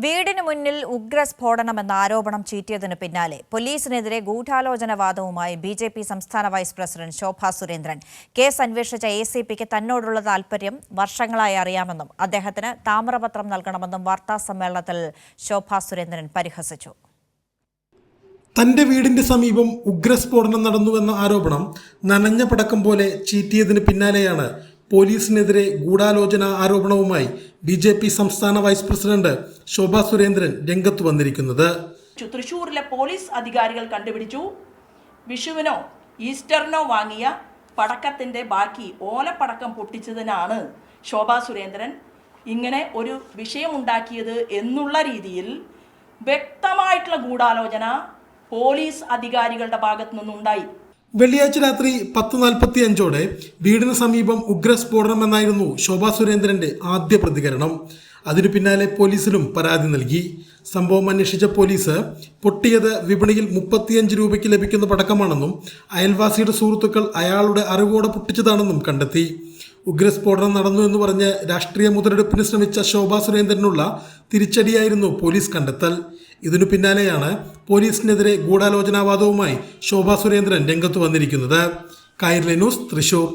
വീടിന് മുന്നിൽ ഉഗ്രസ്ഫോടനമെന്ന ആരോപണം ചീറ്റിയതിന് പിന്നാലെ പോലീസിനെതിരെ ഗൂഢാലോചനവാദവുമായി ബിജെപി സംസ്ഥാന vice president Shobha Surendran. Case അന്വേഷിച്ച എസിപിക്ക് തന്നോടുള്ള താൽപര്യം വർഷങ്ങളായി അറിയാമെന്നും അദ്ദേഹത്തിന് താമ്രപത്രം നൽകണമെന്നും വാർത്താസമ്മേളനത്തിൽ ശോഭാ സുരേന്ദ്രൻ പരിഹസിച്ചു. തന്റെ വീടിന്റെ സമീപം ഉഗ്രസ്ഫോടനം നടന്നുവെന്ന ആരോപണം നനഞ്ഞ പടക്കം പോലെ ചീറ്റിയതിന് പിന്നാലെയാണ് പോലീസിനെതിരെ ഗൂഢാലോചന ആരോപണവുമായി ബിജെപി സംസ്ഥാന വൈസ് പ്രസിഡന്റ് ശോഭാ സുരേന്ദ്രൻ രംഗത്ത് വന്നിരിക്കുന്നത്. തൃശ്ശൂരിലെ പോലീസ് അധികാരികൾ കണ്ടുപിടിച്ചു, വിഷുവിനോ ഈസ്റ്ററിനോ വാങ്ങിയ പടക്കത്തിന്റെ ബാക്കി ഓലപ്പടക്കം പൊട്ടിച്ചതിനാണ് ശോഭാ സുരേന്ദ്രൻ ഇങ്ങനെ ഒരു വിഷയമുണ്ടാക്കിയത് എന്നുള്ള രീതിയിൽ വ്യക്തമായിട്ടുള്ള ഗൂഢാലോചന പോലീസ് അധികാരികളുടെ ഭാഗത്തു നിന്നുണ്ടായി. വെള്ളിയാഴ്ച രാത്രി 10:45 വീടിന് സമീപം ഉഗ്രസ്ഫോടനം എന്നായിരുന്നു ശോഭാ സുരേന്ദ്രന്റെ ആദ്യ പ്രതികരണം. അതിനു പിന്നാലെ പോലീസിലും പരാതി നൽകി. സംഭവം അന്വേഷിച്ച പോലീസ് പൊട്ടിയത് വിപണിയിൽ 35 രൂപയ്ക്ക് ലഭിക്കുന്ന പടക്കമാണെന്നും അയൽവാസിയുടെ സുഹൃത്തുക്കൾ അയാളുടെ അറിവോടെ പൊട്ടിച്ചതാണെന്നും കണ്ടെത്തി. ഉഗ്രസ്ഫോടനം നടന്നു എന്ന് പറഞ്ഞ് രാഷ്ട്രീയ മുതലെടുപ്പിന് ശ്രമിച്ച ശോഭാ സുരേന്ദ്രനുള്ള തിരിച്ചടിയായിരുന്നു പോലീസ് കണ്ടെത്തൽ. ഇതിനു പിന്നാലെയാണ് പോലീസിനെതിരെ ഗൂഢാലോചനാവാദവുമായി ശോഭാ സുരേന്ദ്രൻ രംഗത്ത് വന്നിരിക്കുന്നത്. കൈരളി ന്യൂസ്, തൃശൂർ.